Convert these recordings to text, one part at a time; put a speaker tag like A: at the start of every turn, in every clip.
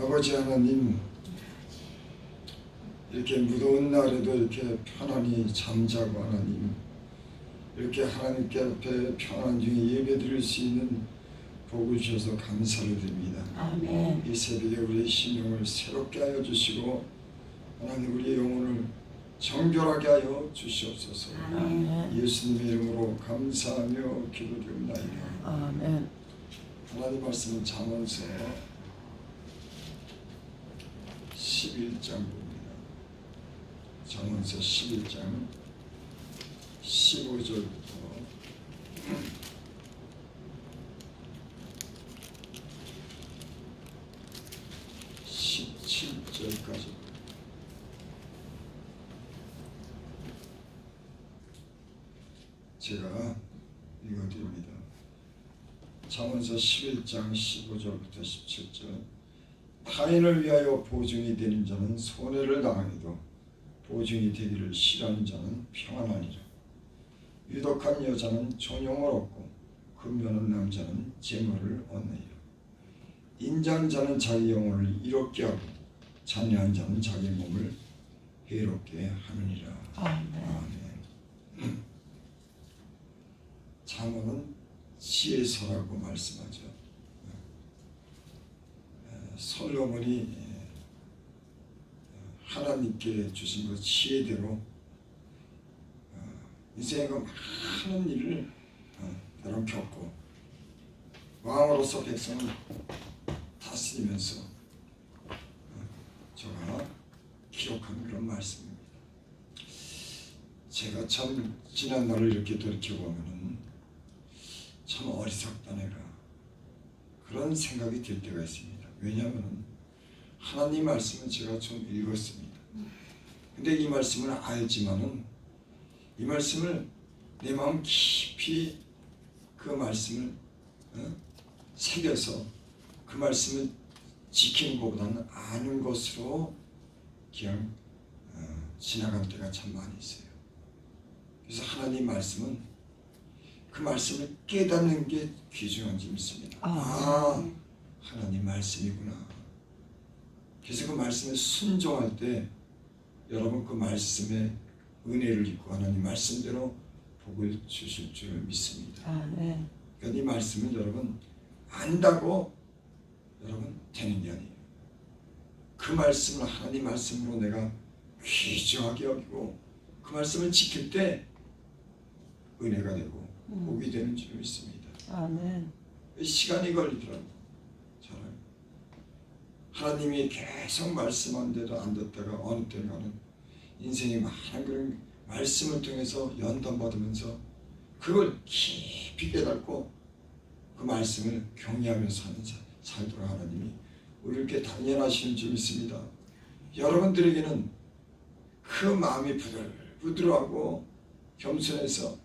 A: 아버지 하나님, 이렇게 무더운 날에도 이렇게 편안히 잠자고 하나님, 이렇게 하나님께 앞에 평안 중에 예배드릴 수 있는 복을 주셔서 감사를 드립니다.
B: 아멘.
A: 이 새벽에 우리의 심령을 새롭게 하여 주시고 하나님 우리의 영혼을 정결하게 하여 주시옵소서.
B: 아멘.
A: 예수님의 이름으로 감사하며 기도드립니다.
B: 아멘.
A: 하나님 말씀은 잠언서 11장 봅니다. 잠언서 11장 15절부터 17절까지 제가 읽어드립니다. 잠언서 11장 15절부터 17절. 타인을 위하여 보증이 되는 자는 손해를 당하기도 보증이 되기를 싫어하는 자는 평안하니라. 유독한 여자는 존용을 얻고 근면한 남자는 재물을 얻느니라. 인자한 자는 자기 영혼을 이롭게 하고 잔인한 자는 자기 몸을 해롭게 하느니라.
B: 아멘.
A: 아멘. 잠언은 지혜서라고 말씀하죠. 솔로몬이 하나님께 주신 그 지혜대로 인생의 그 많은 일을 여러 겪고 왕으로서 백성을 다스리면서 제가 기록한 그런 말씀입니다. 제가 참 지난 날을 이렇게 돌이켜보면은 참 어리석다 내가 그런 생각이 들 때가 있습니다. 왜냐하면 하나님 말씀은 제가 좀 읽었습니다. 근데 이 말씀을 알지만은 이 말씀을 내 마음 깊이 그 말씀을 새겨서 그 말씀을 지키는 것보다는 아는 것으로 그냥 지나갈 때가 참 많이 있어요. 그래서 하나님 말씀은 그 말씀을 깨닫는 게 귀중한지 믿습니다. 하나님 말씀이구나. 그래서 그 말씀에 순종할 때 여러분 그 말씀에 은혜를 입고 하나님 말씀대로 복을 주실 줄 믿습니다.
B: 아멘.
A: 그러니까 이 말씀은 여러분 안다고 여러분 되는 게 아니에요. 그 말씀을 하나님 말씀으로 내가 귀중하게 여기고 그 말씀을 지킬 때 은혜가 되고 복이 되는 줄 믿습니다.
B: 아멘.
A: 시간이 걸리더라고요. 저는 하나님이 계속 말씀하는데도 안 듣다가 어느 때가는 인생의 많은 그런 말씀을 통해서 연단받으면서 그걸 깊이 깨닫고 그 말씀을 경외하면서 사는 살도록 하나님이 우리를 이렇게 단련하시는 줄 믿습니다. 여러분들에게는 그 마음이 부들부들하고 겸손해서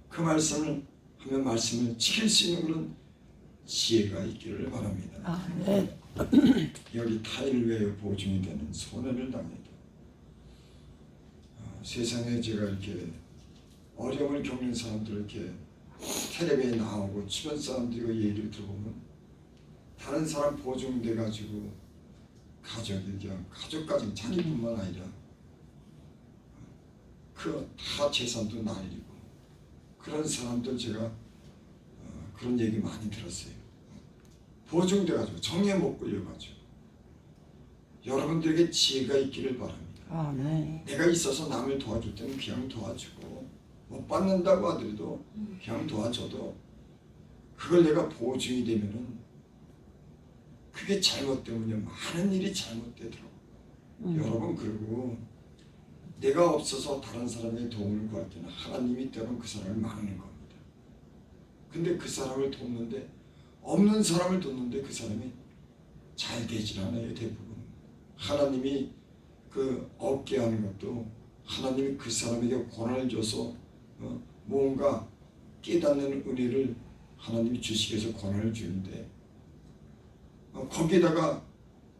A: 그 말씀을 하면 말씀을 지킬 수 있는 그런 지혜가 있기를 바랍니다.
B: 아멘.
A: 여기 타인을 위하여 보증이 되는 손해를 당해도 세상에 제가 이렇게 어려움을 겪는 사람들 이렇게 텔레비에 나오고 주변 사람들이 그 얘기를 들어보면 다른 사람 보증돼 가지고 가족이 그냥 가족까지 자기뿐만 아니라 그 다 재산도 날리고 그런 사람들 제가 그런 얘기 많이 들었어요. 보증돼 가지고 정에 못 끌려 가지고 여러분들에게 지혜가 있기를 바랍니다.
B: 아멘.
A: 내가 있어서 남을 도와줄 때는 그냥 도와주고 못 받는다고 하더라도 그냥 도와줘도 그걸 내가 보증이 되면은 그게 잘못 때문에 많은 일이 잘못되더라고. 여러분 그리고 내가 없어서 다른 사람의 도움을 구할 때는 하나님이 때론 그 사람을 막는 겁니다. 근데 그 사람을 돕는데 없는 사람을 돕는데 그 사람이 잘 되질 않아요. 대부분 하나님이 그 없게 하는 것도 하나님이 그 사람에게 권한을 줘서 뭔가 깨닫는 은혜를 하나님이 주시기 위해서 권한을 주는데 거기에다가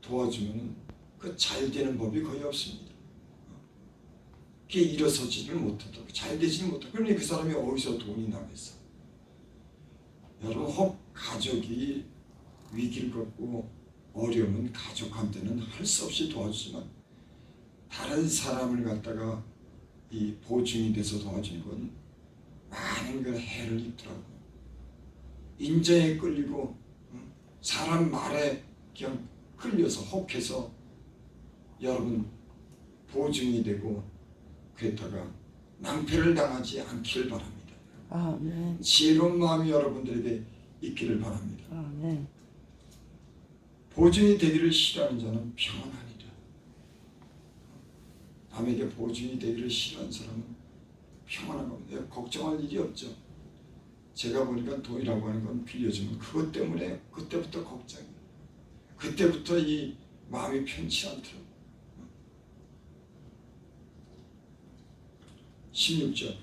A: 도와주면 그 잘 되는 법이 거의 없습니다. 그게 일어서지를 못하고 잘 되지를 못하고 그러니 그 사람이 어디서 돈이 나겠어. 여러분 혹 가족이 위기를 겪고 어려우면 가족한테는 할 수 없이 도와주지만 다른 사람을 갖다가 이 보증이 돼서 도와주는 건 많은 그 해를 입더라고. 인정에 끌리고 사람 말에 그냥 끌려서 혹해서 여러분 보증이 되고 그랬다가 낭패를 당하지 않기를 바랍니다.
B: 아멘.
A: 지혜로운 마음이 여러분들에게 있기를 바랍니다.
B: 아멘.
A: 보증이 되기를 싫어하는 자는 평안하니라. 남에게 보증이 되기를 싫어하는 사람은 평안한 겁니다. 걱정할 일이 없죠. 제가 보니까 돈이라고 하는 건 빌려주면 그것 때문에 그때부터 걱정이에요. 그때부터 이 마음이 편치 않더라고요. 16절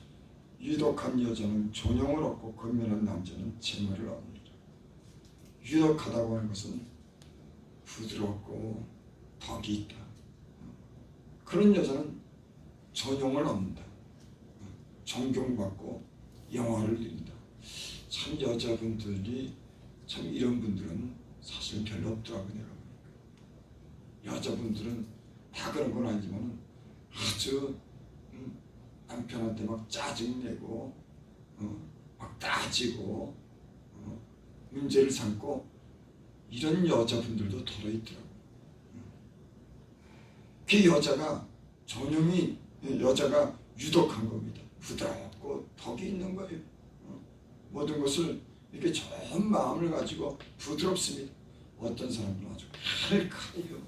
A: 유독한 여자는 존용을 얻고 건면한 남자는 재물을 얻느니라. 유독하다고 하는 것은 부드럽고 덕이 있다. 그런 여자는 존용을 얻는다. 존경받고 영화를 누린다. 참 여자분들이 참 이런 분들은 사실 별로 없더라고 내가 보니까. 여자분들은 다 그런 건 아니지만 아주 남편한테 막 짜증내고 막 따지고 문제를 삼고 이런 여자분들도 더러 있더라고. 그 여자가 전형이 여자가 유독한 겁니다. 부드럽고 덕이 있는 거예요. 모든 것을 이렇게 좋은 마음을 가지고 부드럽습니다. 어떤 사람들은 아주 칼칼해요.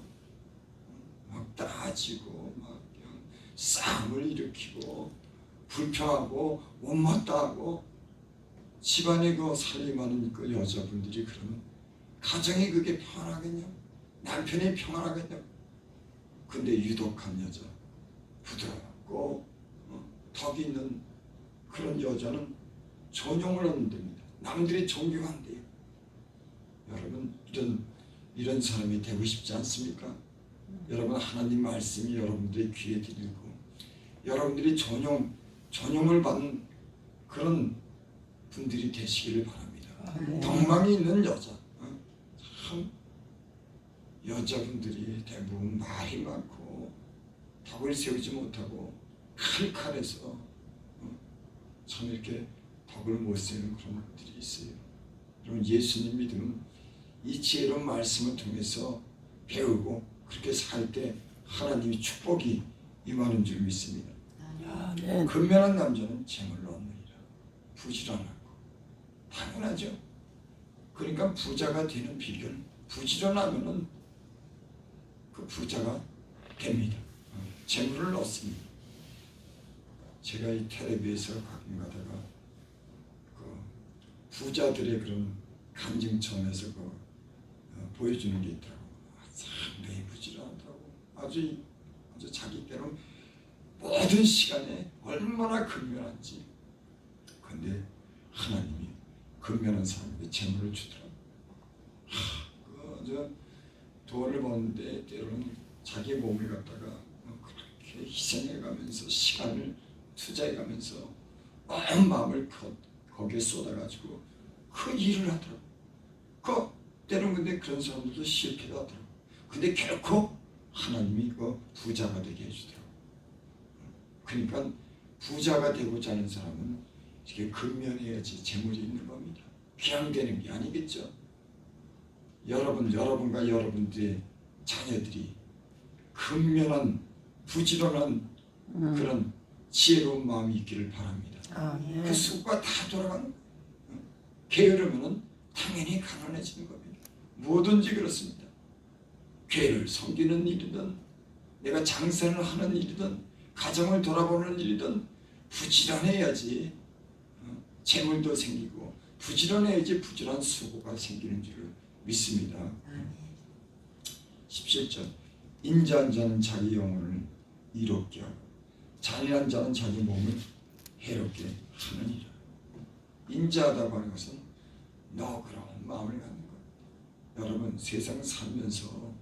A: 막 따지고 막 그냥 싸움을 일으키고 불평하고 못마땅하고 집안에 그 살림하는 그 여자분들이 그러면 가정이 그게 평안하겠냐고, 남편이 평안하겠냐고. 근데 유독한 여자, 부드럽고 덕이 있는 그런 여자는 존용을 얻는 됩니다. 남들이 존경한대요. 여러분 이런 사람이 되고 싶지 않습니까? 여러분 하나님 말씀이 여러분들의 귀에 들리고 여러분들이 존용을 받는 그런 분들이 되시기를 바랍니다. 덕망이 있는 여자. 참 여자분들이 대부분 말이 많고 덕을 세우지 못하고 칼칼해서 참 이렇게 덕을 못 세우는 그런 분들이 있어요. 여러분 예수님 믿으면 이 지혜로운 말씀을 통해서 배우고 그렇게 살 때 하나님의 축복이 임하는 줄 믿습니다.
B: 아멘.
A: 근면한 남자는 재물로 얻느니라. 부지런하고 당연하죠. 그러니까 부자가 되는 비결은 부지런하면은 그 부자가 됩니다. 재물을 얻습니다. 제가 이 텔레비에서 가끔 가다가 그 부자들의 그런 간증처에서 보여주는 게 있더라고. 상당히 부지런하다고. 아주 자기 때로 모든 시간에 얼마나 근면한지. 근데 하나님이 근면한 사람에게 재물을 주더라고. 돈을 버는데 때로는 자기 몸을 갖다가 그렇게 희생해가면서 시간을 투자해가면서 온 마음을 거기에 쏟아가지고 그 일을 하더라고. 때로는 근데 그런 사람들도 실패도 하더라고. 근데 결코 하나님이 그 부자가 되게 해주더라고. 그러니까 부자가 되고자 하는 사람은 이렇게 근면해야지 재물이 있는 겁니다. 그냥 되는 게 아니겠죠. 여러분과 여러분들의 자녀들이 근면한 부지런한 그런 지혜로운 마음이 있기를 바랍니다.
B: 아멘.
A: 그 숲과 다 돌아가는 게으르면은 당연히 가난해지는 겁니다. 뭐든지 그렇습니다. 교회를 섬기는 일이든 내가 장사를 하는 일이든 가정을 돌아보는 일이든 부지런해야지 재물도 생기고 부지런해야지 부지런한 수고가 생기는 줄을 믿습니다. 17절 인자한 자는 자기 영혼을 이롭게 하고 잔인한 자는 자기 몸을 해롭게 하느니라. 인자하다고 하는 것은 너그러운 마음을 갖는 것. 여러분 세상 살면서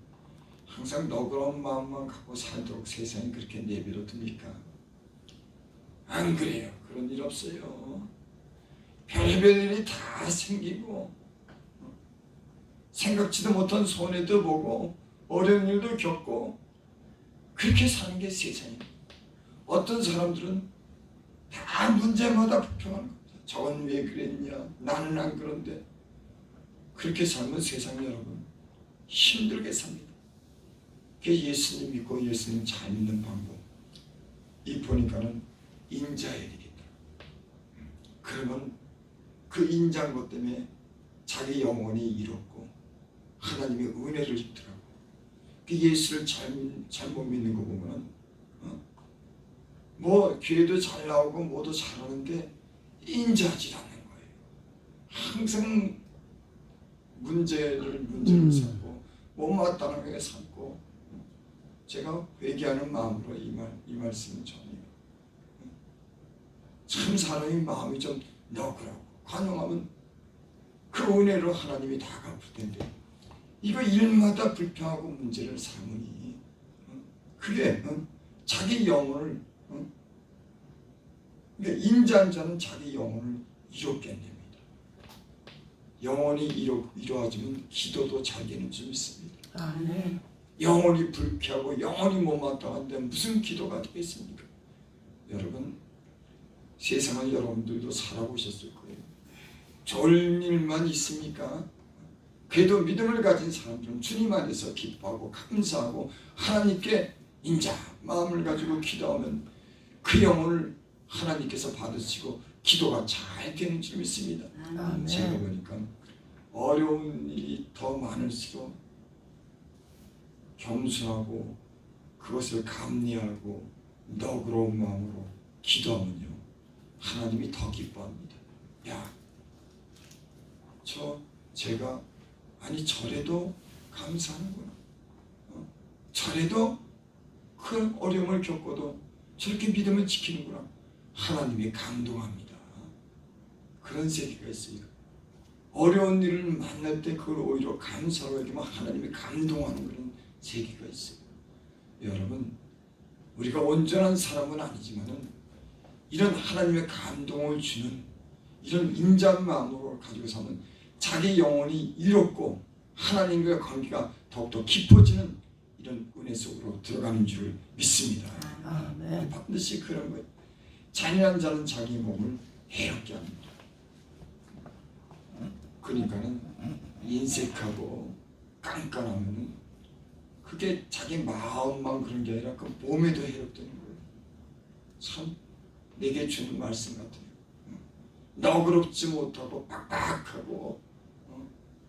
A: 항상 너그러운 마음만 갖고 살도록 세상이 그렇게 내버려둡니까? 안 그래요. 그런 일 없어요. 별별 일이 다 생기고 생각지도 못한 손해도 보고 어려운 일도 겪고 그렇게 사는 게 세상입니다. 어떤 사람들은 다 문제마다 불평하는 겁니다. 저건 왜 그랬냐, 나는 안 그런데. 그렇게 살면 세상 여러분 힘들게 삽니다. 그게 예수님 믿고 예수님 잘 믿는 방법. 이 보니까는 인자해야 되겠다. 그러면 그 인자한 것 때문에 자기 영혼이 이롭고 하나님의 은혜를 입더라고. 그 예수를 잘못 믿는 거 보면은 뭐 교회도 잘 나오고 뭐도 잘하는데 인자하지 않는 거예요. 항상 문제를 삼고 못마땅하게 삼고. 제가 회개하는 마음으로 이 말씀을 전해요. 참 사람이 마음이 좀 너그럽고 관용하면 그 은혜로 하나님이 다 갚을 텐데 이거 일마다 불평하고 문제를 삼으니 그게 자기 영혼을 그러니까 인자한 자는 자기 영혼을 이롭게 합니다. 영혼이 이루어지면 기도도 잘 되는 줄 믿습니다.
B: 아멘.
A: 영혼이 불쾌하고 영혼이 못마땅한데 무슨 기도가 되겠습니까? 여러분 세상은 여러분들도 살아보셨을 거예요. 좋은 일만 있습니까? 그래도 믿음을 가진 사람들은 주님 안에서 기뻐하고 감사하고 하나님께 인자 마음을 가지고 기도하면 그 영혼을 하나님께서 받으시고 기도가 잘 되는 줄 믿습니다.
B: 아멘.
A: 제가 보니까 어려운 일이 더 많을수록 겸손하고 그것을 감리하고 너그러운 마음으로 기도하면요 하나님이 더 기뻐합니다. 야, 제가 아니 저래도 감사하는구나. 저래도 큰 어려움을 겪어도 저렇게 믿음을 지키는구나. 하나님이 감동합니다. 그런 세계가 있습니다. 어려운 일을 만날 때 그걸 오히려 감사로 여기면 하나님이 감동하는 그런 세계가 있어요. 여러분 우리가 온전한 사람은 아니지만은 이런 하나님의 감동을 주는 이런 인자한 마음으로 가지고 사면 자기 영혼이 이롭고 하나님과 관계가 더욱더 깊어지는 이런 은혜 속으로 들어가는 줄 믿습니다.
B: 아멘.
A: 반드시 그런 거예요. 잔인한 자는 자기 몸을 해롭게 합니다. 그러니까는 인색하고 깐깐하면은 그게 자기 마음만 그런 게 아니라 그 몸에도 해롭다는 거예요. 참 내게 주는 말씀 같아요. 너그럽지 못하고 빡빡하고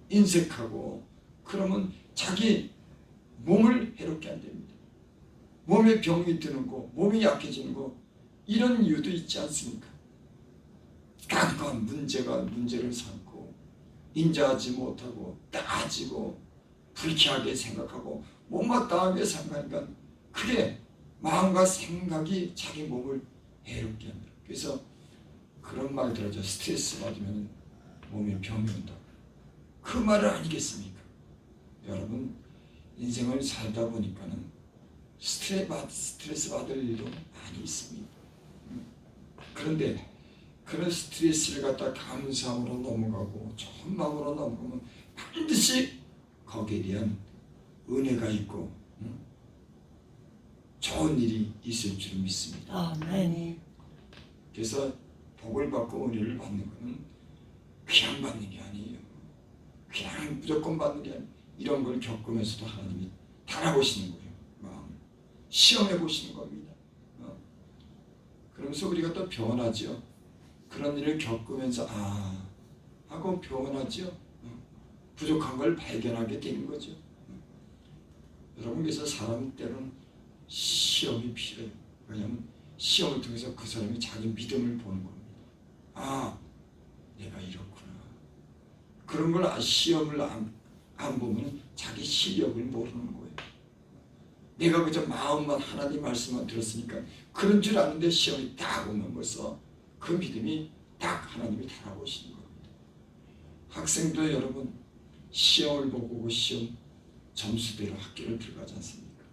A: 인색하고 그러면 자기 몸을 해롭게 한답니다. 몸에 병이 드는 거, 몸이 약해지는 거 이런 이유도 있지 않습니까? 깐깐 문제를 삼고 인자하지 못하고 따지고 불쾌하게 생각하고 못마땅하게 생각하니까 그게 마음과 생각이 자기 몸을 해롭게 합니다. 그래서 그런 말 들어죠. 스트레스 받으면 몸에 병이 온다. 그 말은 아니겠습니까? 여러분 인생을 살다 보니까는 스트레스 받을 일도 많이 있습니다. 그런데 그런 스트레스를 갖다 감사함으로 넘어가고 좋은 마음으로 넘어가면 반드시 거기에 대한 은혜가 있고 좋은 일이 있을 줄 믿습니다.
B: 아멘.
A: 그래서 복을 받고 은혜를 받는 것은 그냥 받는 게 아니에요. 그냥 무조건 받는 게 아니에요. 이런 걸 겪으면서도 하나님이 달아보시는 거예요. 마음을 시험해 보시는 겁니다. 그러면서 우리가 또 변하죠. 그런 일을 겪으면서 하고 변하죠. 부족한 걸 발견하게 되는 거죠. 여러분 그래서 사람 때로는 시험이 필요해요. 왜냐하면 시험을 통해서 그 사람이 자기 믿음을 보는 겁니다. 내가 이렇구나. 그런 걸 시험을 안 보면 자기 실력을 모르는 거예요. 내가 그저 마음만 하나님 말씀만 들었으니까 그런 줄 아는데 시험이 딱 오면 벌써 그 믿음이 딱 하나님이 달아보시는 겁니다. 학생도 여러분 시험을 보고 그 시험 점수대로 학교를 들어가지 않습니까?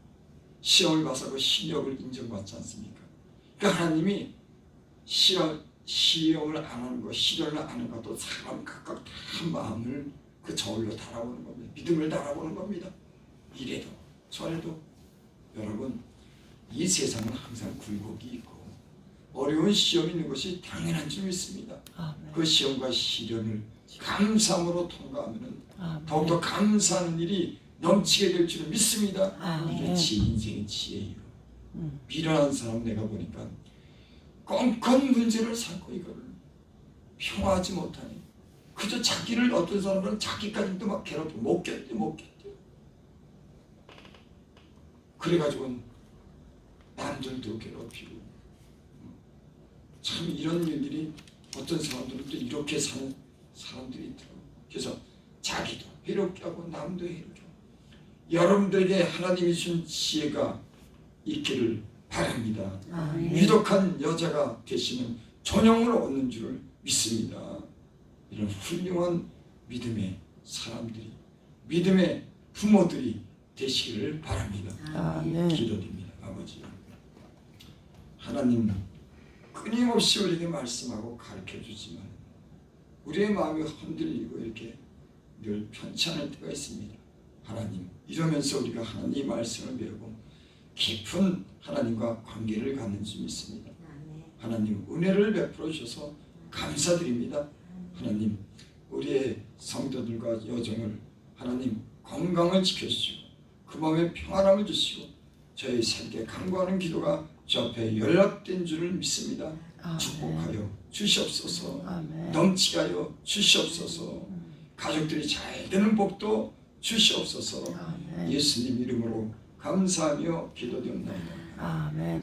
A: 시험을 봐서 그 실력을 인정받지 않습니까? 그러니까 하나님이 시험을 안 하는 것, 시련을 안 하는 것도 사람 각각 다 마음을 그 저울로 달아보는 겁니다. 믿음을 달아보는 겁니다. 이래도 저래도 여러분 이 세상은 항상 굴곡이 있고 어려운 시험이 있는 것이 당연한 줄 믿습니다.
B: 아멘.
A: 그 시험과 시련을 감사함으로 통과하면
B: 아멘.
A: 더욱더 감사하는 일이 넘치게 될 줄을 믿습니다.
B: 아멘.
A: 이게 제 인생의 지혜예요.
B: 음.
A: 미련한 사람 내가 보니까 껌껌 문제를 삼고 이거를 평화하지 못하니 그저 자기를 어떤 사람은 자기까지도 막 괴롭히고 못 견뎌 그래가지고 남들도 괴롭히고 참 이런 일들이 어떤 사람들은 또 이렇게 사는 사람들이 있더라고요. 그래서 자기도 해롭게 하고 남도 해롭게 하고 여러분들에게 하나님이 준 지혜가 있기를 바랍니다.
B: 아멘.
A: 유독한 여자가 되시면 전형을 얻는 줄을 믿습니다. 이런 훌륭한 믿음의 사람들이 믿음의 부모들이 되시기를 바랍니다.
B: 아멘.
A: 기도드립니다. 아버지 하나님 끊임없이 우리에게 말씀하고 가르쳐주지만 우리의 마음이 흔들리고 이렇게 늘 편찮을 때가 있습니다. 하나님 이러면서 우리가 하나님의 말씀을 배우고 깊은 하나님과 관계를 갖는 줄 믿습니다. 하나님 은혜를 베풀어 주셔서 감사드립니다. 하나님 우리의 성도들과 여정을 하나님 건강을 지켜주시고 그 마음에 평안함을 주시고 저희 삶에 간구하는 기도가 주 앞에 연락된 줄을 믿습니다.
B: 아멘.
A: 축복하여 주시옵소서.
B: 아멘.
A: 넘치게 하여 주시옵소서. 가족들이 잘 되는 복도 주시옵소서.
B: 아멘.
A: 예수님 이름으로 감사하며 기도드립니다.
B: 아멘.